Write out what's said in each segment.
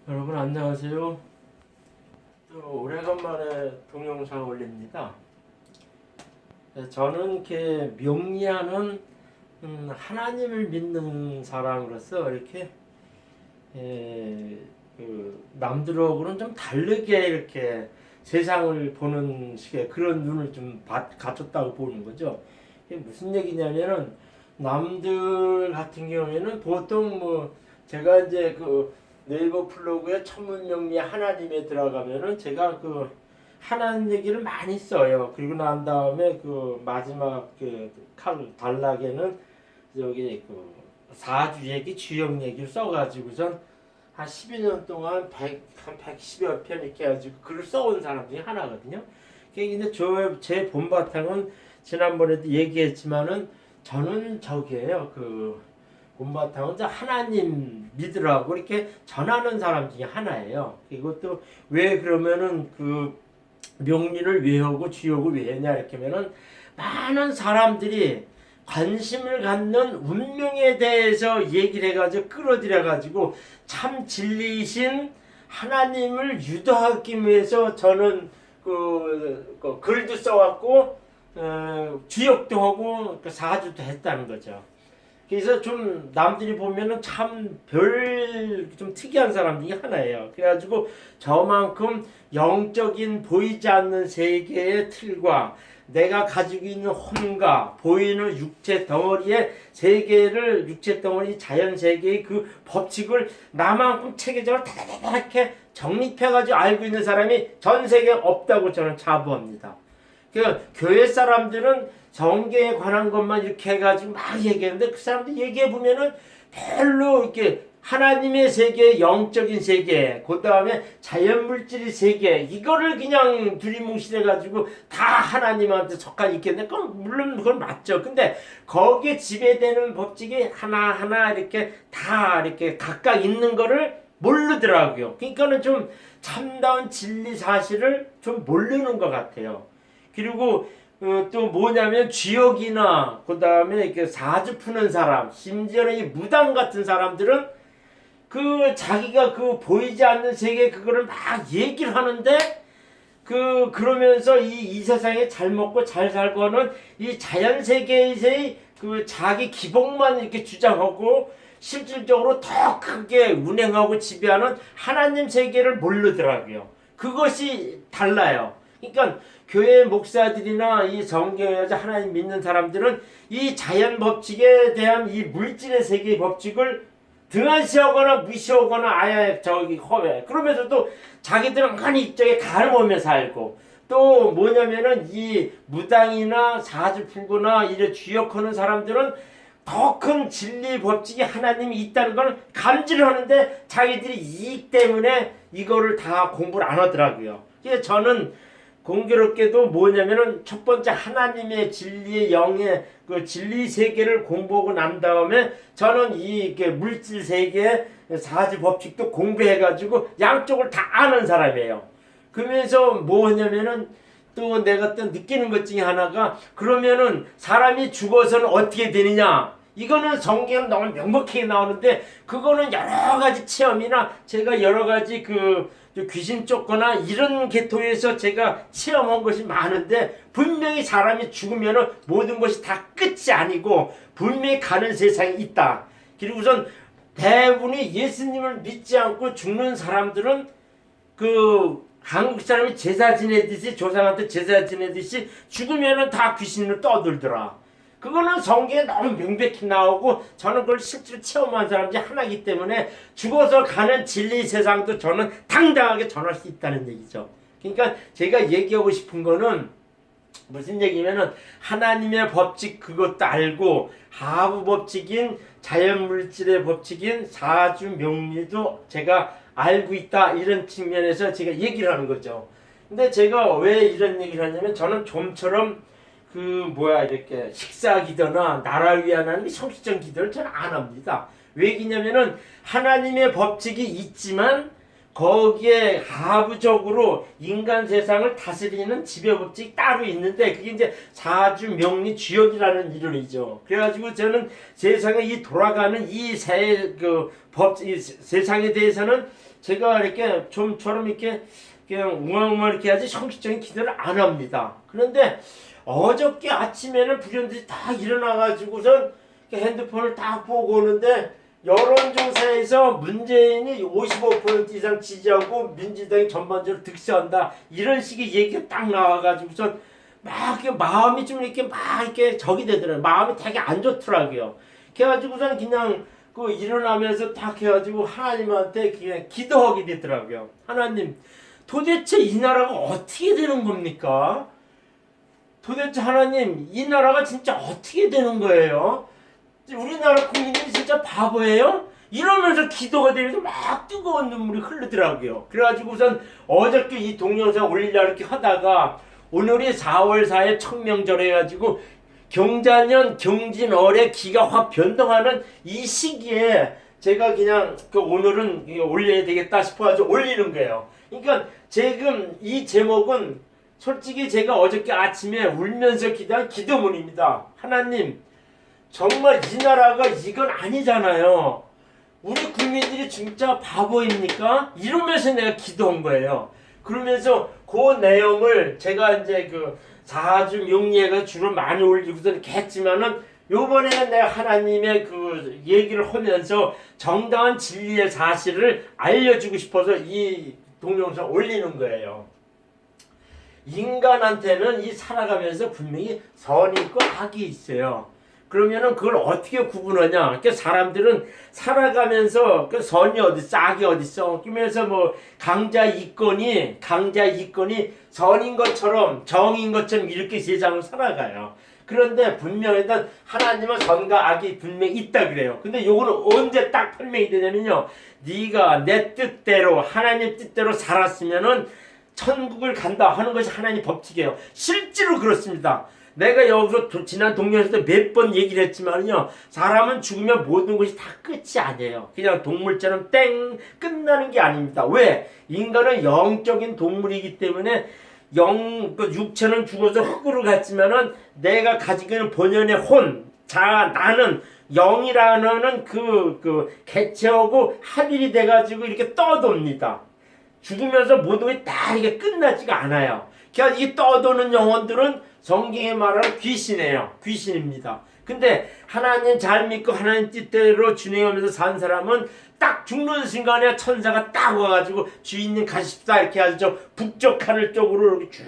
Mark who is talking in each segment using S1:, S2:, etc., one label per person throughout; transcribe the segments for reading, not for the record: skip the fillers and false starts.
S1: 여러분 안녕하세요. 또 오래간만에 동영상 올립니다. 저는 이렇게 명리하는 하나님을 믿는 사람으로서 이렇게 남들하고는 좀 다르게 이렇게 세상을 보는 식의 그런 눈을 좀 갖췄다고 보는 거죠. 이게 무슨 얘기냐면은 남들 같은 경우에는 보통 뭐 제가 이제 그 네이버 블로그에 천문명리 하나님에 들어가면은 제가 그 하나님 얘기를 많이 써요. 그리고 난 다음에 그 마지막 그 단락에는 여기 그 사주 얘기, 주역 얘기를 써가지고선 한 12년 동안 한 110여 편 이렇게 해가지고 글을 써온 사람 중에 하나거든요. 근데 제 본바탕은 지난번에도 얘기했지만은 저는 저기에요. 그 본바탕은 하나님 믿으라고 이렇게 전하는 사람 중에 하나예요. 이것도 왜 그러면은 그 명리를 왜 하고 주역을 왜 했냐 이렇게 하면은 많은 사람들이 관심을 갖는 운명에 대해서 얘기를 해가지고 끌어들여가지고 참 진리이신 하나님을 유도하기 위해서 저는 그 글도 써왔고 주역도 하고 사주도 했다는 거죠. 그래서 좀 남들이 보면은 참 좀 특이한 사람 중에 하나예요. 그래가지고 저만큼 영적인 보이지 않는 세계의 틀과 내가 가지고 있는 혼과 보이는 육체 덩어리의 세계를 육체 덩어리 자연 세계의 그 법칙을 나만큼 체계적으로 다다다다 이렇게 정립해가지고 알고 있는 사람이 전 세계에 없다고 저는 자부합니다. 그 교회 사람들은 성경에 관한 것만 이렇게 해가지고 막 얘기하는데 그 사람들 얘기해 보면은 별로 이렇게 하나님의 세계, 영적인 세계, 그 다음에 자연물질의 세계, 이거를 그냥 두리뭉실해가지고 다 하나님한테 속한 있겠네. 물론 그건 맞죠. 근데 거기에 지배되는 법칙이 하나하나 이렇게 다 이렇게 각각 있는 거를 모르더라고요. 그러니까는 좀 참다운 진리 사실을 좀 모르는 것 같아요. 그리고 또 뭐냐면 지역이나 그 다음에 이렇게 사주 푸는 사람, 심지어는 이 무당 같은 사람들은 그 자기가 그 보이지 않는 세계 그거를 막 얘기를 하는데 그러면서 이 세상에 잘 먹고 잘 살고 하는 이 자연 세계에서의 그 자기 기복만 이렇게 주장하고 실질적으로 더 크게 운행하고 지배하는 하나님 세계를 모르더라고요. 그것이 달라요. 그러니까 교회 목사들이나 이 성경에서 하나님 믿는 사람들은 이 자연 법칙에 대한 이 물질의 세계의 법칙을 등한시하거나 무시하거나 아예 저기 허회. 그러면서도 자기들은 한 입장에 가름하며 살고 또 뭐냐면은 이 무당이나 사주 풀거나 이래 주역하는 사람들은 더 큰 진리 법칙이 하나님이 있다는 걸 감지를 하는데 자기들이 이익 때문에 이거를 다 공부를 안 하더라고요. 그래서 저는 공교롭게도 뭐냐면은 첫 번째 하나님의 진리의 영의 그 진리 세계를 공부하고 난 다음에 저는 이 물질 세계 사지 법칙도 공부해가지고 양쪽을 다 아는 사람이에요. 그러면서 뭐냐면은 또 내가 또 느끼는 것 중에 하나가 그러면은 사람이 죽어서는 어떻게 되느냐? 이거는 성경은 너무 명백하게 나오는데 그거는 여러 가지 체험이나 제가 여러 가지 그 귀신 쫓거나 이런 계통에서 제가 체험한 것이 많은데 분명히 사람이 죽으면 모든 것이 다 끝이 아니고 분명히 가는 세상이 있다. 그리고 우선 대부분이 예수님을 믿지 않고 죽는 사람들은 그 한국 사람이 제사 지내듯이 조상한테 제사 지내듯이 죽으면 다 귀신으로 떠들더라. 그거는 성경에 너무 명백히 나오고 저는 그걸 실제로 체험한 사람 중에 하나이기 때문에 죽어서 가는 진리 세상도 저는 당당하게 전할 수 있다는 얘기죠. 그러니까 제가 얘기하고 싶은 거는 무슨 얘기냐면은 하나님의 법칙 그것도 알고 하부 법칙인 자연물질의 법칙인 사주 명리도 제가 알고 있다 이런 측면에서 제가 얘기를 하는 거죠. 근데 제가 왜 이런 얘기를 하냐면 저는 좀처럼 이렇게 식사 기도나 나라를 위한 하나님 성실적 기도를 저는 안 합니다. 왜 그러냐면은 하나님의 법칙이 있지만 거기에 하부적으로 인간 세상을 다스리는 지배법칙이 따로 있는데 그게 이제 사주명리 주역이라는 이론이죠. 그래가지고 저는 세상에 이 돌아가는 이 세상에 대해서는 제가 이렇게 좀처럼 이렇게 그냥 웅얼웅얼 이렇게 하지 형식적인 기도를 안 합니다. 그런데 어저께 아침에는 불현듯이 다 일어나가지고선 핸드폰을 딱 보고 오는데 여론조사에서 문재인이 55% 이상 지지하고 민주당이 전반적으로 득세한다 이런 식의 얘기가 딱 나와가지고선 막 마음이 좀 이렇게 막 이렇게 적이 되더라고요. 마음이 되게 안 좋더라고요. 그래가지고선 그냥 그 일어나면서 딱 해가지고 하나님한테 그냥 기도하게 되더라고요. 하나님, 도대체 이 나라가 어떻게 되는 겁니까? 도대체 하나님, 이 나라가 진짜 어떻게 되는 거예요? 우리나라 국민들이 진짜 바보예요? 이러면서 기도가 되면서 막 뜨거운 눈물이 흐르더라고요. 그래가지고 우선 어저께 이 동영상 올리려고 이렇게 하다가 오늘이 4월 4일 청명절 해가지고 경자년 경진월의 기가 확 변동하는 이 시기에 제가 그냥 오늘은 올려야 되겠다 싶어가지고 올리는 거예요. 그러니까 지금 이 제목은 솔직히 제가 어저께 아침에 울면서 기도한 기도문입니다. 하나님, 정말 이 나라가 이건 아니잖아요. 우리 국민들이 진짜 바보입니까? 이러면서 내가 기도한 거예요. 그러면서 그 내용을 제가 이제 사주 명리회가 주로 많이 올리고서 이렇게 했지만은 요번에는 내가 하나님의 그 얘기를 하면서 정당한 진리의 사실을 알려주고 싶어서 이 동영상 올리는 거예요. 인간한테는 이 살아가면서 분명히 선이 있고 악이 있어요. 그러면은 그걸 어떻게 구분하냐? 그러니까 사람들은 살아가면서 그 선이 어딨어, 악이 어딨어? 그러면서 뭐 강자 이권이 선인 것처럼 정인 것처럼 이렇게 세상을 살아가요. 그런데 분명히 하나님은 선과 악이 분명히 있다 그래요. 근데 요거는 언제 딱 설명이 되냐면요. 네가 내 뜻대로 하나님 뜻대로 살았으면은 천국을 간다 하는 것이 하나님 법칙이에요. 실제로 그렇습니다. 내가 여기서 지난 동영상에서 몇 번 얘기를 했지만요. 사람은 죽으면 모든 것이 다 끝이 아니에요. 그냥 동물처럼 땡 끝나는 게 아닙니다. 왜? 인간은 영적인 동물이기 때문에 육체는 죽어서 흙으로 갔지만은 내가 가지고 있는 본연의 혼, 나는 영이라는 개체하고 합일이 돼가지고 이렇게 떠돕니다. 죽으면서 모든 게 다 이게 끝나지가 않아요. 그러니까 이 떠도는 영혼들은 성경에 말하는 귀신이에요. 귀신입니다. 근데 하나님 잘 믿고 하나님 뜻대로 준행하면서 산 사람은 딱 죽는 순간에 천사가 딱 와가지고 주인님 가십시다 이렇게 하죠. 북쪽 하늘 쪽으로 이렇게 쭉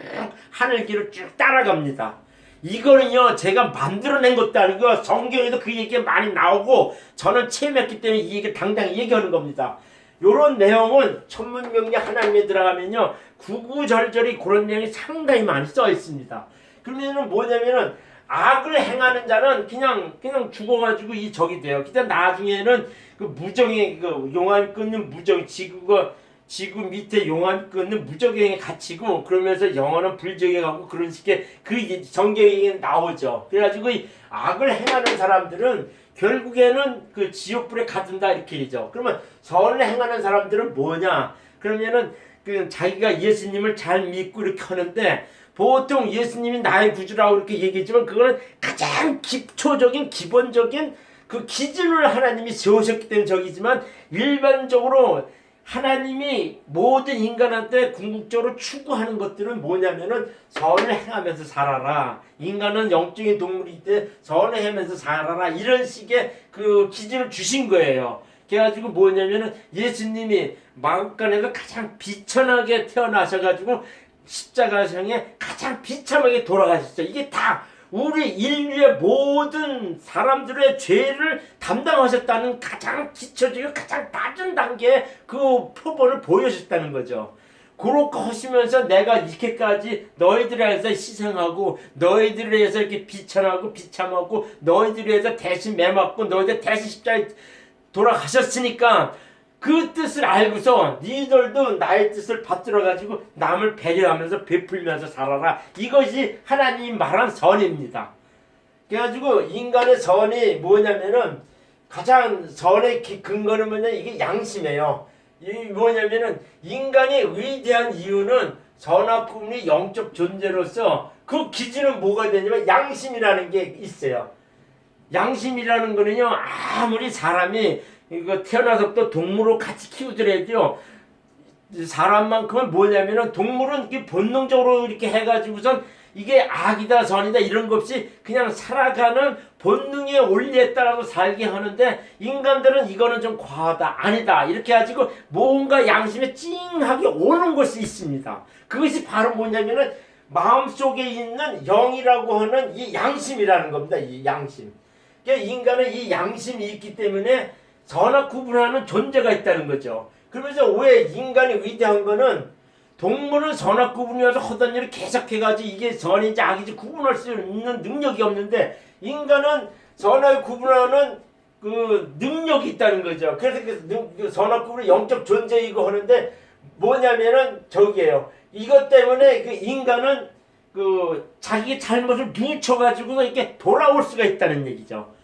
S1: 하늘길을 쭉 따라갑니다. 이거는요 제가 만들어낸 것도 아니고 성경에도 그 얘기가 많이 나오고 저는 체험했기 때문에 이 얘기 당당히 얘기하는 겁니다. 요런 내용은 천문명리 하나님에 들어가면요 구구절절히 그런 내용이 상당히 많이 써 있습니다. 그러면은 뭐냐면은 악을 행하는 자는 그냥 죽어가지고 이 적이 돼요. 그때 나중에는 그 무정의 용암이 끊는 무정 지구 밑에 용암이 끊는 무적행에 갇히고 그러면서 영원한 불정에 가고 그런 식의 그 성경에 나오죠. 그래가지고 이 악을 행하는 사람들은 결국에는 그 지옥불에 가둔다 이렇게 되죠. 그러면 선을 행하는 사람들은 뭐냐? 그러면은 자기가 예수님을 잘 믿고 이렇게 하는데 보통 예수님이 나의 구주라고 이렇게 얘기했지만 그거는 가장 기초적인 기본적인 그 기준을 하나님이 세우셨기 때문에 적이지만 일반적으로 하나님이 모든 인간한테 궁극적으로 추구하는 것들은 뭐냐면은 선을 행하면서 살아라. 인간은 영적인 동물이기 때문에 선을 행하면서 살아라. 이런 식의 그 기준을 주신 거예요. 그래가지고 뭐냐면은 예수님이 마국간에서 가장 비천하게 태어나셔가지고 십자가상에 가장 비참하게 돌아가셨어요. 이게 다 우리 인류의 모든 사람들의 죄를 담당하셨다는 가장 기초적이고 가장 낮은 단계의 그 표본을 보여주셨다는 거죠. 그렇게 하시면서 내가 이렇게까지 너희들에 의해서 희생하고 너희들에 의해서 이렇게 비천하고 비참하고 너희들에 의해서 대신 매맞고 너희들 대신 십자가에 돌아가셨으니까 그 뜻을 알고서 니들도 나의 뜻을 받들어가지고 남을 배려하면서 베풀면서 살아라. 이것이 하나님이 말한 선입니다. 그래가지고 인간의 선이 뭐냐면은 가장 선의 근거는 뭐냐 이게 양심이에요. 이 뭐냐면은 인간이 위대한 이유는 전하구분이 영적 존재로서 그 기준은 뭐가 되냐면 양심이라는 게 있어요. 양심이라는 거는요, 아무리 사람이 이거 태어나서부터 동물을 같이 키우더라도요, 사람만큼은 뭐냐면은 동물은 이렇게 본능적으로 이렇게 해가지고선 이게 악이다 선이다 이런 거 없이 그냥 살아가는 본능의 원리에 따라서 살게 하는데, 인간들은 이거는 좀 과하다 아니다 이렇게 가지고 뭔가 양심에 찡하게 오는 것이 있습니다. 그것이 바로 뭐냐면은 마음속에 있는 영이라고 하는 이 양심이라는 겁니다. 이 양심. 그러니까 인간은 이 양심이 있기 때문에 선악 구분하는 존재가 있다는 거죠. 그러면서 왜 인간이 위대한 거는, 동물은 선악 구분이어서 하던 일을 계속해가지고 이게 선인지 악인지 구분할 수 있는 능력이 없는데, 인간은 선악을 구분하는 그 능력이 있다는 거죠. 그래서 그 선악 구분이 영적 존재이고 하는데, 뭐냐면은 저기에요. 이것 때문에 그 인간은 그 자기 잘못을 뉘우쳐가지고 이렇게 돌아올 수가 있다는 얘기죠.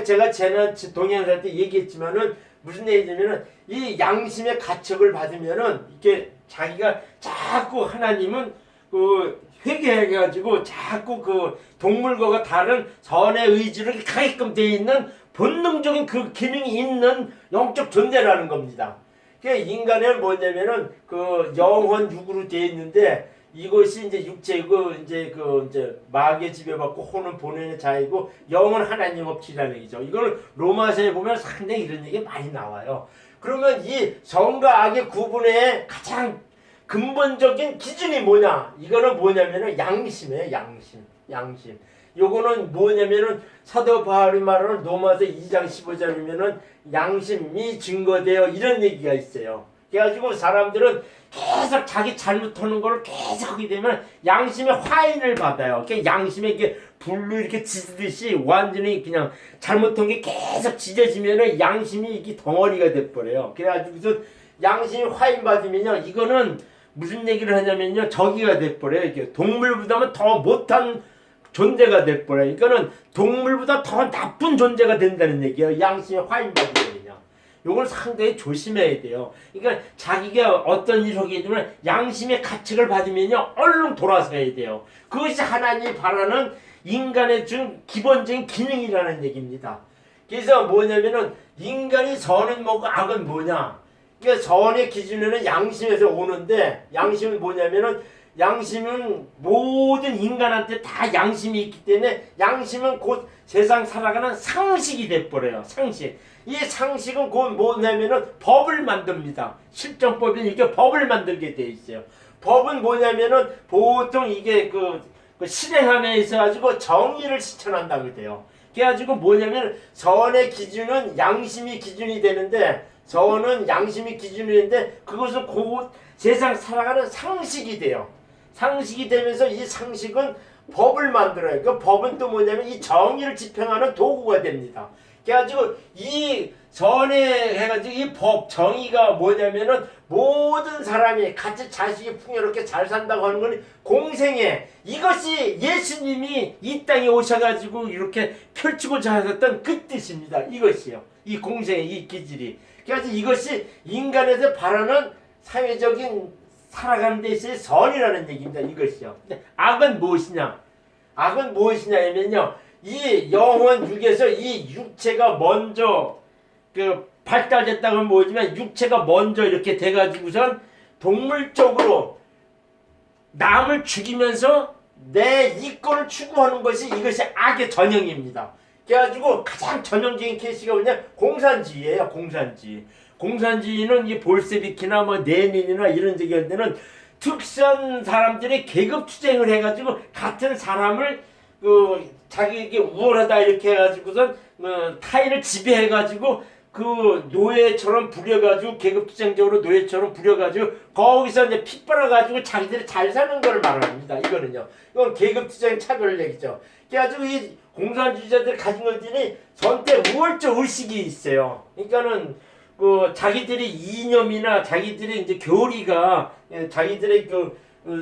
S1: 제가 지난 동행사 때 얘기했지만은 무슨 얘기냐면은 이 양심의 가책을 받으면은 이렇게 자기가 자꾸 하나님은 그 회개해가지고 자꾸 그 동물과 다른 선의 의지를 가게끔 되어 있는 본능적인 그 기능이 있는 영적 존재라는 겁니다. 인간은 뭐냐면은 그 영혼 육으로 되어 있는데, 이것이 이제 육체이고 이제 마귀의 지배받고 혼은 본연의 자이고 영은 하나님 없이라는 얘기죠. 이걸 로마서에 보면 상당히 이런 얘기 많이 나와요. 그러면 이 선과 악의 구분의 가장 근본적인 기준이 뭐냐? 이거는 뭐냐면은 양심이에요. 양심. 요거는 뭐냐면은 사도 바울이 말하는 로마서 2장 15절이면은 양심이 증거되어 이런 얘기가 있어요. 그래가지고 사람들은 계속 자기 잘못하는 걸 계속 하게 되면 양심의 화인을 받아요. 양심에 이렇게 불로 이렇게 지지듯이 완전히 그냥 잘못한 게 계속 지져지면은 양심이 이게 덩어리가 돼버려요. 그래가지고 양심이 화인 받으면요, 이거는 무슨 얘기를 하냐면요, 저기가 돼버려요. 이게 동물보다는 더 못한 존재가 돼버려요. 이거는 동물보다 더 나쁜 존재가 된다는 얘기예요. 양심이 화인 받으면요. 요걸 상당히 조심해야 돼요. 그러니까 자기가 어떤 일을 하게 되면 양심의 가책을 받으면요, 얼른 돌아서야 돼요. 그것이 하나님이 바라는 인간의 준 기본적인 기능이라는 얘기입니다. 그래서 뭐냐면은 인간이 선은 뭐고 악은 뭐냐? 그러니까 선의 기준에는 양심에서 오는데, 양심은 뭐냐면은 양심은 모든 인간한테 다 양심이 있기 때문에 양심은 곧 세상 살아가는 상식이 돼버려요. 상식. 이 상식은 곧 뭐냐면은 법을 만듭니다. 실정법은 이게 법을 만들게 돼 있어요. 법은 뭐냐면은 보통 이게 그 실행함에 있어가지고 정의를 실천한다고 돼요. 그래가지고 뭐냐면 선의 기준은 양심이 기준이 되는데, 선은 양심이 기준이 되는데, 그것은 곧 세상 살아가는 상식이 돼요. 상식이 되면서 이 상식은 법을 만들어요. 그 법은 또 뭐냐면 이 정의를 집행하는 도구가 됩니다. 그래가지고 이 전에 해가지고 이 법 정의가 뭐냐면은 모든 사람이 같이 자식이 풍요롭게 잘 산다고 하는 건 공생애, 이것이 예수님이 이 땅에 오셔가지고 이렇게 펼치고자 하셨던 그 뜻입니다. 이것이요. 이 공생의 이 기질이. 그래서 이것이 인간에서 바라는 사회적인 살아가는 데 있어서 선이라는 얘기입니다. 이것이요. 근데 악은 무엇이냐? 악은 무엇이냐면요, 이 영혼 육에서 이 육체가 먼저 그 발달됐다고 하면 뭐지만, 육체가 먼저 이렇게 돼가지고선 동물적으로 남을 죽이면서 내 이권을 추구하는 것이, 이것이 악의 전형입니다. 그래가지고 가장 전형적인 케이스가 뭐냐? 공산주의예요. 공산주의는 이 볼세비키나 뭐 레닌이나 이런 저기 할 때는 특수한 사람들이 계급 투쟁을 해가지고 같은 사람을 그 자기에게 우월하다 이렇게 해가지고선 타인을 지배해가지고 그 노예처럼 부려가지고 계급 투쟁적으로 노예처럼 부려가지고 거기서 이제 피 빨아가지고 자기들이 잘 사는 걸 말합니다. 이거는요. 이건 계급 투쟁 차별 얘기죠. 그래가지고 이 공산주의자들 가진 것들이 선택 우월적 의식이 있어요. 그러니까는 그 자기들이 이념이나 자기들의 이제 교리가, 자기들의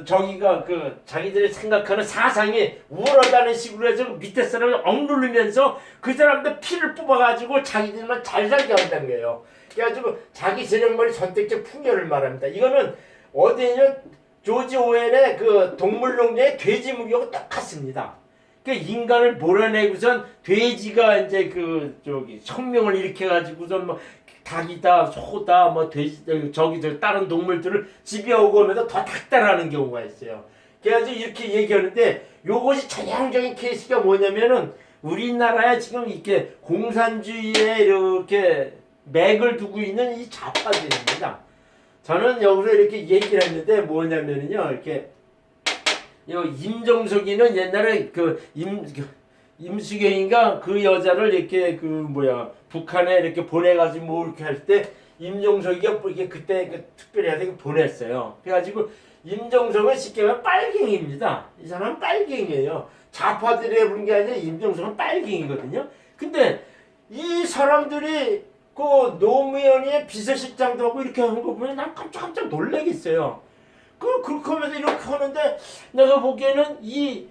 S1: 저기가 자기들이 생각하는 사상이 우월하다는 식으로 해서 밑에 사람을 억누르면서 그 사람들 피를 뽑아가지고 자기들만 잘 살게 한다는 거예요. 그래가지고 자기 세력만의 선택적 풍요를 말합니다. 이거는 어디냐 조지 오웰의 그 동물농장의 돼지무기하고 똑같습니다. 그 인간을 몰아내고선 돼지가 이제 그 저기 혁명을 일으켜가지고선 뭐 닭이다 소다 뭐 돼지 저기 다른 동물들을 지배하고 오면서 더 닥달하는 경우가 있어요. 그래가지고 이렇게 얘기하는데 요것이 전형적인 케이스가 뭐냐면은 우리나라에 지금 이렇게 공산주의에 이렇게 맥을 두고 있는 이 좌파들입니다. 저는 여기서 이렇게 얘기를 했는데 뭐냐면은요 이렇게 임종석이는 옛날에 임수경인가 그 여자를 이렇게 북한에 이렇게 보내가지고 뭐 이렇게 할 때 임종석이가 이렇게 그때 특별히 해서 보냈어요. 그래가지고 임종석은 쉽게 말하면 빨갱이입니다. 이 사람은 빨갱이에요. 좌파들이 부른 게 아니라 임종석은 빨갱이거든요. 근데 이 사람들이 그 노무현이 비서실장도 하고 이렇게 하는 거 보면 난 깜짝 놀라겠어요. 그렇게 하면서 이렇게 하는데 내가 보기에는 이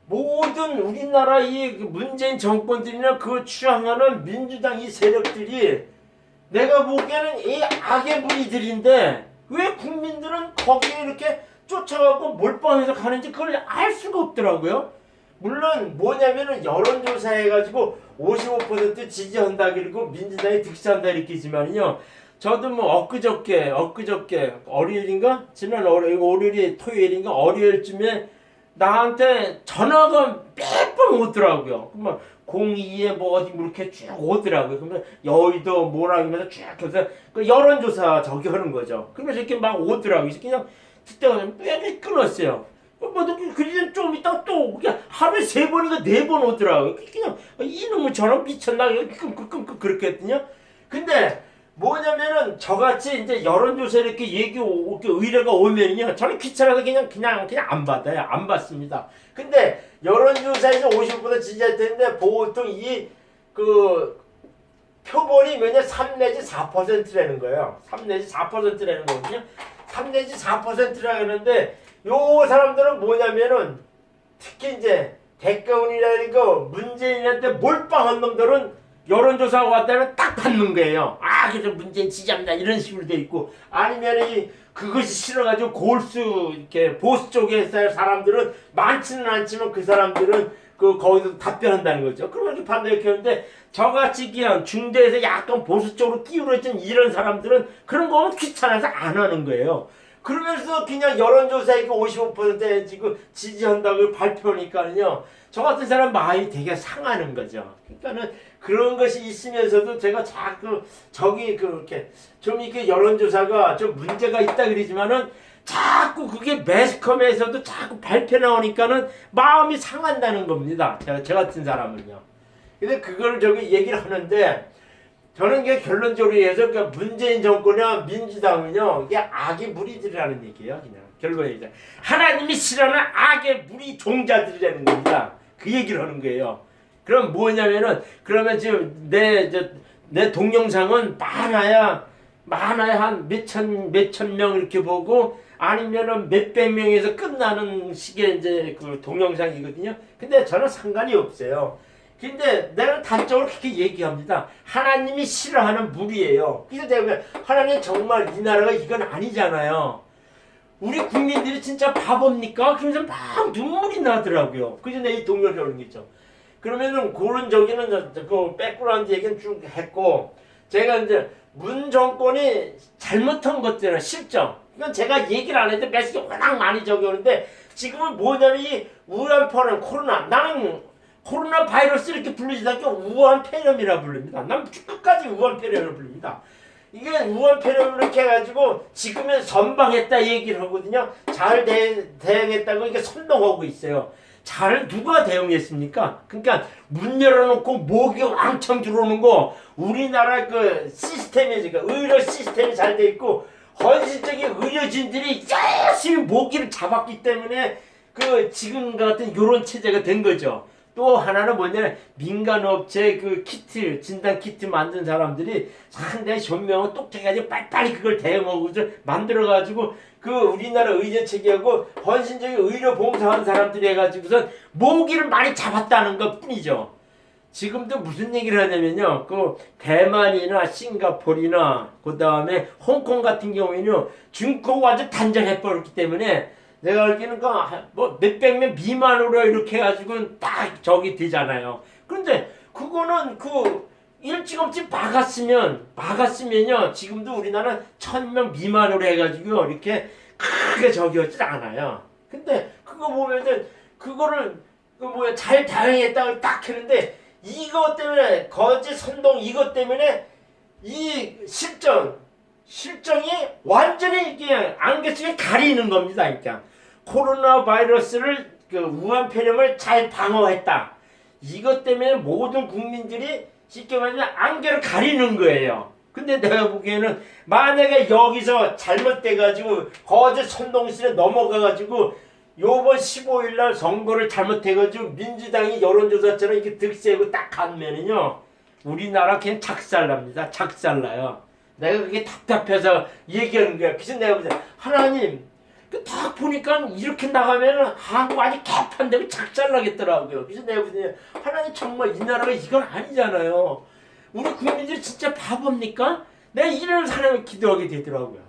S1: 모든 우리나라 이 문재인 정권들이나 그 추앙하는 민주당 이 세력들이 내가 보기에는 이 악의 무리들인데 왜 국민들은 거기에 이렇게 쫓아가고 몰빵해서 가는지 그걸 알 수가 없더라고요. 물론 뭐냐면은 여론조사 해가지고 55% 지지한다 그리고 민주당이 득세한다 이렇게지만요. 저도 뭐 엊그저께 월요일인가 지난 월요일이 토요일인가 월요일쯤에 나한테 전화가 몇 번 오더라고요. 그러면 02에 뭐 어디 이렇게 쭉 오더라고요. 그러면 여의도 뭐라 하면서 쭉 해서 그 여론조사 저기 하는 거죠. 그러면서 이렇게 막 오더라고요. 그냥 그때가 빽 끊었어요. 그냥 좀 있다가 또 그냥 하루에 3번인가 4번 오더라고요. 그냥 이놈의 저런 미쳤나 그렇게 했더니요. 근데 뭐냐면은 저같이 이제 여론조사 이렇게 의뢰가 오면요 저는 귀찮아서 그냥 안 받아요. 안 받습니다. 근데 여론조사에서 50% 지지할 텐데 보통 이 표본이 뭐냐 3 내지 4%라는 거예요. 3 내지 4%라는 거거든요. 3 내지 4%라고 하는데 요 사람들은 뭐냐면은 특히 이제 대가운이라든가 문재인한테 몰빵한 놈들은 여론조사 왔다면 딱 받는 거예요. 그래서 문재인 지지합니다. 이런 식으로 돼 있고 아니면 그것이 싫어가지고 이렇게 보수 쪽에 있을 사람들은 많지는 않지만 그 사람들은 거기서 답변한다는 거죠. 그렇게 판단 이렇게 하는데 저같이 그냥 중대에서 약간 보수 쪽으로 끼우러진 이런 사람들은 그런 거는 귀찮아서 안 하는 거예요. 그러면서 그냥 여론조사에 55%에 지금 지지한다고 발표하니까는요. 저 같은 사람 마음이 되게 상하는 거죠. 그러니까는 그런 것이 있으면서도 제가 자꾸 그렇게 좀 이렇게 여론조사가 좀 문제가 있다 그러지만은 자꾸 그게 매스컴에서도 자꾸 발표 나오니까는 마음이 상한다는 겁니다. 저 같은 사람은요. 근데 그걸 얘기를 하는데 저는 이게 결론적으로 해서 문재인 정권이나 민주당은요 이게 악의 무리들이라는 얘기예요. 그냥 결론이죠. 하나님이 싫어하는 악의 무리 종자들이라는 겁니다. 그 얘기를 하는 거예요. 그럼 뭐냐면은 그러면 지금 내 동영상은 많아야 한 몇천 명 이렇게 보고 아니면은 몇백 명에서 끝나는 식의 이제 그 동영상이거든요. 근데 저는 상관이 없어요. 근데 내가 단적으로 그렇게 얘기합니다. 하나님이 싫어하는 무리예요. 그래서 내가 하나님 정말 이 나라가 이건 아니잖아요. 우리 국민들이 진짜 바보입니까? 그러면서 막 눈물이 나더라고요. 그래서 내가 이 동료를 하는 거죠. 그러면은 그런 그 백그라운드 얘기는 쭉 했고 제가 이제 문 정권이 잘못한 것들은 실정. 이건 제가 얘기를 안 했는데 메시지 워낙 많이 적용하는데 지금은 뭐냐면 이 우한폐렴 코로나 나는 코로나 바이러스 이렇게 부르지도 않고 우한폐렴이라 부릅니다. 난 끝까지 우한폐렴을 부릅니다. 이게 우한폐렴을 이렇게 해가지고 지금은 선방했다 얘기를 하거든요. 잘 대응했다고 이게 선동하고 있어요. 잘 누가 대응했습니까? 그러니까 문 열어놓고 모기 왕창 들어오는 거 우리나라 그 시스템이 의료 시스템이 잘 돼 있고 헌신적인 의료진들이 열심히 모기를 잡았기 때문에 그 지금 같은 요런 체제가 된 거죠. 또 하나는 뭐냐면 민간업체 그 키트 진단 키트 만든 사람들이 상당히 현명하고 똑똑해가지고 빨리빨리 그걸 대응하고 만들어가지고 그 우리나라 의료 체계하고 헌신적인 의료 봉사하는 사람들이 해가지고선 모기를 많이 잡았다는 것 뿐이죠. 지금도 무슨 얘기를 하냐면요. 그 대만이나 싱가포르나 그 다음에 홍콩 같은 경우에는 중국하고 완전 단절해 버렸기 때문에 내가 알기는 그뭐 몇백 명 미만으로 이렇게 해가지고 딱 저기 되잖아요. 그런데 그거는 그 일찌감치 막았으면요. 지금도 우리나라는 1000명 미만으로 해가지고 이렇게 크게 저기였지 않아요. 근데 그거 보면은 그거를 그 뭐야 잘 다행했다고 딱 했는데 이것 때문에 거짓 선동 이것 때문에 이 실정이 완전히 그냥 안개 속에 가리는 겁니다. 그러니까 코로나 바이러스를 그 우한 폐렴을 잘 방어했다. 이것 때문에 모든 국민들이 쉽게 말하면 안개를 가리는 거예요. 근데 내가 보기에는 만약에 여기서 잘못돼가지고 거짓 선동실에 넘어가가지고 요번 15일날 선거를 잘못해가지고 민주당이 여론조사처럼 이렇게 득세하고 딱 가면은요 우리나라 그냥 작살납니다. 작살나요. 내가 그게 답답해서 얘기하는 거야. 그래서 내가 보자 하나님 딱 보니까 이렇게 나가면은 한국 아주 개판되고 작살나겠더라고요. 그래서 내가 보자 하나님 정말 이 나라가 이건 아니잖아요. 우리 국민들이 진짜 바보입니까? 내가 이런 사람을 기도하게 되더라고요.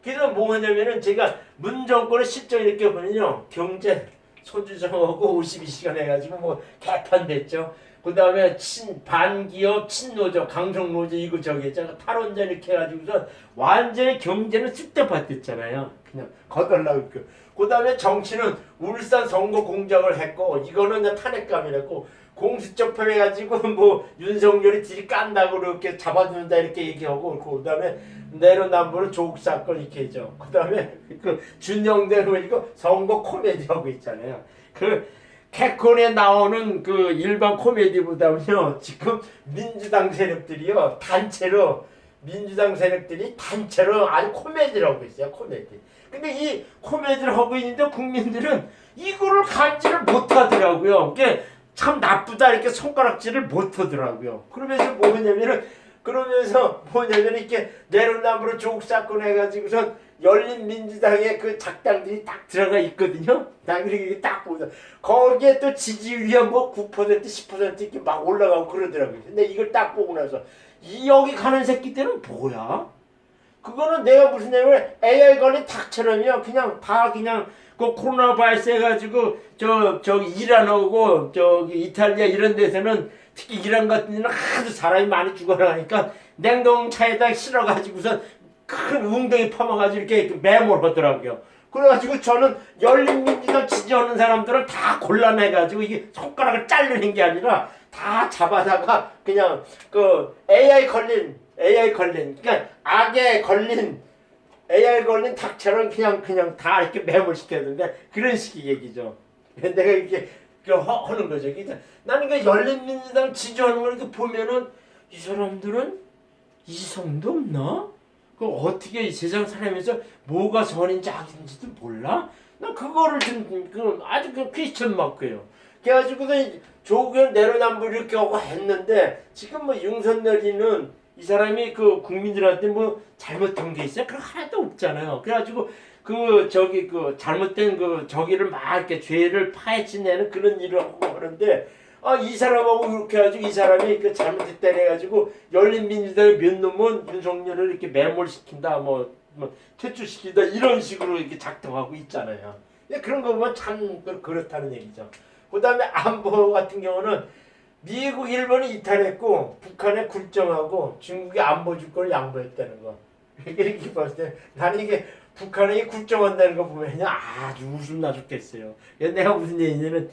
S1: 그래서 뭐 하냐면은 제가 문정권의 실정 이렇게 보면요. 경제 손주정하고 52시간 해가지고 뭐 개판됐죠. 그 다음에 반기업 친노조 강성노조 이거 저기 했잖아. 탈원전 이렇게 해가지고서 완전히 경제는 쑥대밭 됐잖아요. 그냥 거덜나고 그 다음에 정치는 울산 선거 공작을 했고 이거는 이제 탄핵감이라고 공수처법 해가지고 뭐 윤석열이 들이 깐다고 이렇게 잡아준다 이렇게 얘기하고 그 다음에 내로남불은 조국 사건 이렇게 했죠. 그 다음에 그 준영대로 이거 선거 코미디 하고 있잖아요. 그 개콘에 나오는 그 일반 코미디보다는요 지금 민주당 세력들이요 민주당 세력들이 단체로 아주 코미디를 하고 있어요. 코미디. 근데 이 코미디를 하고 있는데 국민들은 이거를 감지를 못하더라고요. 그게 참 나쁘다 이렇게 손가락질을 못하더라고요. 그러면서 뭐냐면 이렇게 내로남불로 조국 사건 해가지고선 열린민주당의 그 작당들이 딱 들어가 있거든요. 나 이렇게 딱 보자. 거기에 또 지지율이 뭐 9% 10% 이렇게 막 올라가고 그러더라고요. 근데 이걸 딱 보고 나서 여기 가는 새끼들은 뭐야? 그거는 내가 무슨 얘기를 AI 걸린 닭처럼요. 그냥 다 그냥 그 코로나 바이러스 해가지고 저기 이란하고 저기 이탈리아 이런 데서는 특히 이란 같은 데는 하도 사람이 많이 죽어나가니까 냉동차에다 실어가지고선 큰 웅덩이 퍼먹어가지고 이렇게 매몰하더라고요. 그래가지고 저는 열린민주당 지지하는 사람들은 다 곤란해가지고 이게 손가락을 자르는 게 아니라 다 잡아다가 그냥 그 AI 걸린 그러니까 악에 걸린 AI 걸린 닭처럼 그냥 다 이렇게 매몰시켰는데 그런 식의 얘기죠. 내가 이렇게 하는 거죠. 나는 그 열린민주당 지지하는 걸 이렇게 보면은 이 사람들은 이성도 없나? 그 어떻게 이 세상 살면서 뭐가 선인지 악인지도 몰라? 난 그거를 좀 아주 퀘스천 마크예요. 그래가지고서 조국을 내로남불 이렇게 하고 했는데 지금 뭐 윤석열이는 이 사람이 그 국민들한테 뭐 잘못한 게 있어요? 그런 하나도 없잖아요. 그래가지고 그 잘못된 그 저기를 막 이렇게 죄를 파헤치내는 그런 일을 하고 그러는데 이 사람하고 이렇게 해가지고 이 사람이 그 잘못했다 해가지고 열린민주당의 몇 놈은 윤석열을 이렇게 매몰시킨다 뭐 퇴출시킨다 이런 식으로 이렇게 작동하고 있잖아요. 그런 거 보면 참 그렇다는 얘기죠. 그 다음에 안보 같은 경우는 미국, 일본이 이탈했고 북한에 굴정하고 중국이 안보 주권을 양보했다는 거. 이렇게 봤을 때 나는 이게 북한이 굴정한다는 거 보면 아주 웃음 나 죽겠어요. 내가 무슨 얘기냐면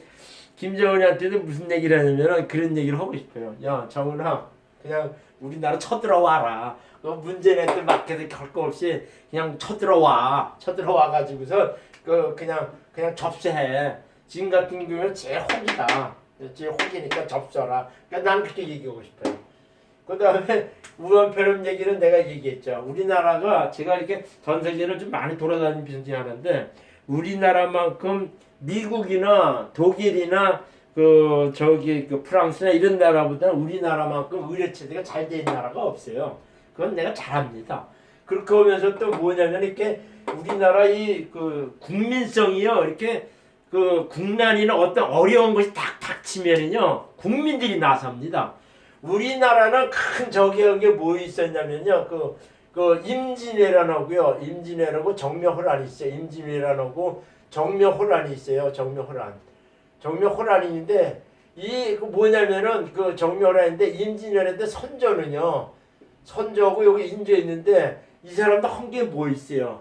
S1: 김정은이한테도 무슨 얘기를 하냐면 그런 얘기를 하고 싶어요. 야 정은아 그냥 우리나라 쳐들어와라. 문재인한테 맡겨도 할 거 없이 그냥 쳐들어와가지고서 그냥 접수해. 지금 같은 경우는 제일 혹이다. 제일 혹이니까 접수하라. 그러니까 난 그렇게 얘기하고 싶어요. 그 다음에 우한 폐렴 얘기는 내가 얘기했죠. 우리나라가 제가 이렇게 전 세계를 좀 많이 돌아다니는 편 중에 하나인데 우리나라만큼 미국이나 독일이나 프랑스나 이런 나라보다는 우리나라만큼 의료체제가 잘 된 나라가 없어요. 그건 내가 잘 압니다. 그렇게 하면서 또 뭐냐면 이렇게 우리나라 국민성이요 이렇게 그 국난이나 어떤 어려운 것이 딱 닥치면은요 국민들이 나섭니다. 우리나라는 큰 저기한 뭐 있었냐면요 그 임진왜란하고요 임진왜란하고 정묘호란이 있어요. 임진왜란하고 정묘호란이 있어요. 정묘호란인데 이 그 뭐냐면은 그 정묘호란인데 임진왜란인데 선조하고 여기 인조 있는데 이 사람도 한 게 뭐 있어요.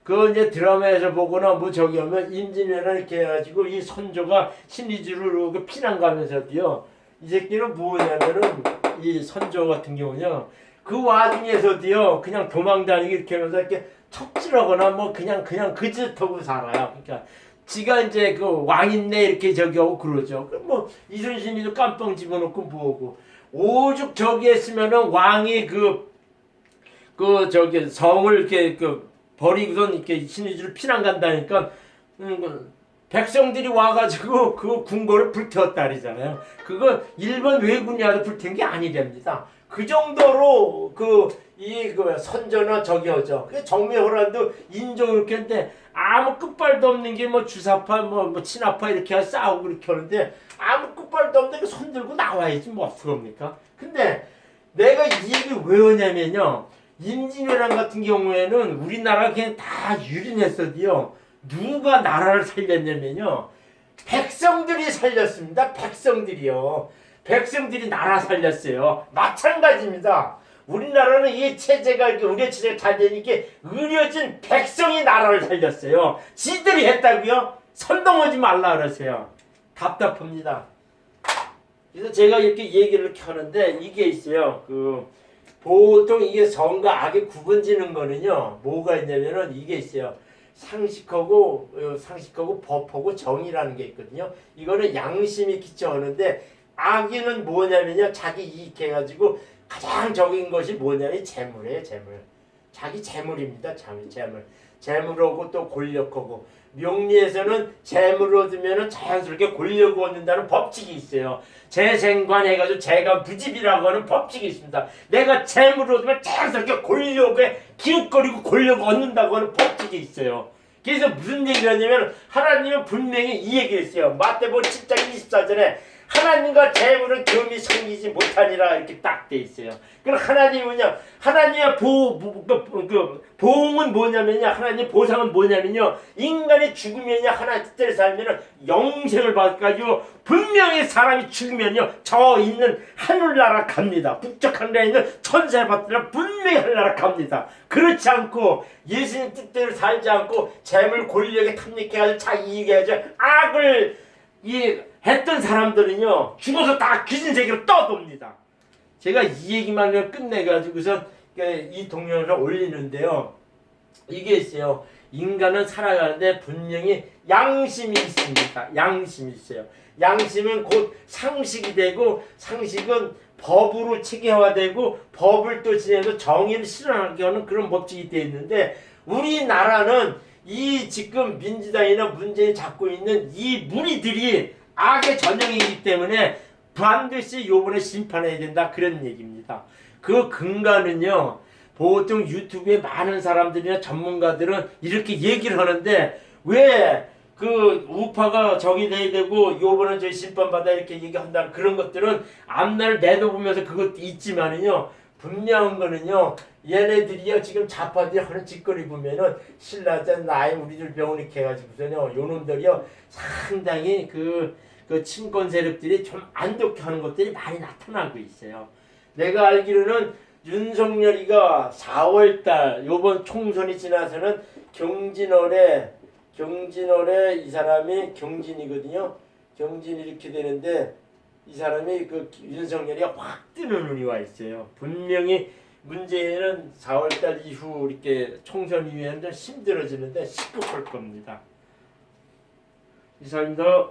S1: 그 이제 드라마에서 보거나 뭐 저기 하면 임진왜란 이렇게 해가지고 이 선조가 신의주를 피난 가면서도요 이 새끼는 뭐냐면은 이 선조 같은 경우는요 그 와중에서도요 그냥 도망다니기 이렇게 하면서 이렇게 척질하거나 뭐 그냥 그짓하고 살아요. 그러니까 지가 이제 그 왕인네 이렇게 저기 하고 그러죠. 그 뭐 이순신이도 깜빵 집어넣고 뭐고 오죽 저기 했으면은 왕이 저기 성을 이렇게 버리고선 이렇게 신의주를 피난 간다니까 백성들이 와가지고 그 궁궐을 불태웠다 그러잖아요. 그거 일본 왜군이 와서 불태운 게 아니랍니다. 그 정도로 선조나 저기하죠. 그 정묘호란도 인종 이렇게 했는데 아무 끝발도 없는 게 뭐 주사파 뭐 친아파 이렇게 싸우고 이렇게 하는데 아무 끝발도 없는 게 손 들고 나와야지 뭐 어떡합니까? 근데 내가 이 얘기를 왜 하냐면요. 임진왜란 같은 경우에는 우리나라가 그냥 다 유린했어도요. 누가 나라를 살렸냐면요. 백성들이 살렸습니다. 백성들이 나라 살렸어요. 마찬가지입니다. 우리나라는 이 체제가 의료 체제가 잘 되니까 의료진 백성이 나라를 살렸어요. 지들이 했다고요? 선동하지 말라 그러세요. 답답합니다. 그래서 제가 이렇게 얘기를 이렇게 하는데 이게 있어요. 보통 이게 성과 악의 구분지는 거는요. 뭐가 있냐면은 이게 있어요. 상식하고 법하고 정의라는 게 있거든요. 이거는 양심이 기초하는데 악의는 뭐냐면요. 자기 이익해가지고 가장 적인 것이 뭐냐면 재물이에요. 자기 재물입니다. 재물. 재물하고 또 권력하고 명리에서는 재물을 얻으면 자연스럽게 권력을 얻는다는 법칙이 있어요. 재생관 해가지고 재간 부집이라고 하는 법칙이 있습니다. 내가 재물을 얻으면 자연스럽게 권력에 기웃거리고 권력을 얻는다고 하는 법칙이 있어요. 그래서 무슨 얘기를 하냐면 하나님은 분명히 이 얘기를 했어요. 마태복음 10장 24절에 하나님과 재물은 겸이 섬기지 못하니라 이렇게 딱 돼 있어요. 그럼 하나님은요, 하나님의 보응은 뭐냐면요, 하나님의 보상은 뭐냐면요, 인간이 죽으면요, 하나님 뜻대로 살면은 영생을 받아가지고 분명히 사람이 죽으면요, 저 있는 하늘나라 갑니다. 북쪽 하늘에 있는 천사를 받들어 분명히 하늘나라 갑니다. 그렇지 않고 예수님 뜻대로 살지 않고 재물 권력에 탐닉해가지고 자기 이익해가지고 악을 했던 사람들은요 죽어서 다 귀신 세계로 떠돕니다. 제가 이 얘기만 끝내가지고서 이 동영상을 올리는데요. 이게 있어요. 인간은 살아가는데 분명히 양심이 있습니다. 양심이 있어요. 양심은 곧 상식이 되고 상식은 법으로 체계화되고 법을 또 지내서 정의를 실현하게 하는 그런 법칙이 되어 있는데 우리나라는 이 지금 민주당이나 문재인이 잡고 있는 이 무리들이 악의 전형이기 때문에 반드시 요번에 심판해야 된다 그런 얘기입니다. 그 근거는요. 보통 유튜브에 많은 사람들이나 전문가들은 이렇게 얘기를 하는데 왜 그 우파가 적이 돼야 되고 요번에 저희 심판받아 이렇게 얘기한다는 그런 것들은 앞날 내다보면서 그것도 있지만은요. 분명한 거는요. 얘네들이요 지금 좌파들이 하는 짓거리 보면은 신라전 나이 우리들 병원 이렇게 해가지고서요 요놈들이요 상당히 그 친권 세력들이 좀 안 좋게 하는 것들이 많이 나타나고 있어요. 내가 알기로는 윤석열이가 4월달 요번 총선이 지나서는 경진월에 이 사람이 경진이거든요. 경진이 이렇게 되는데 이 사람이 윤석열이 확 뜨는 눈이 와 있어요. 분명히 문재인은 4월달 이후 이렇게 총선 이후에는 좀 힘들어지는데 시급할 겁니다. 이상입니다.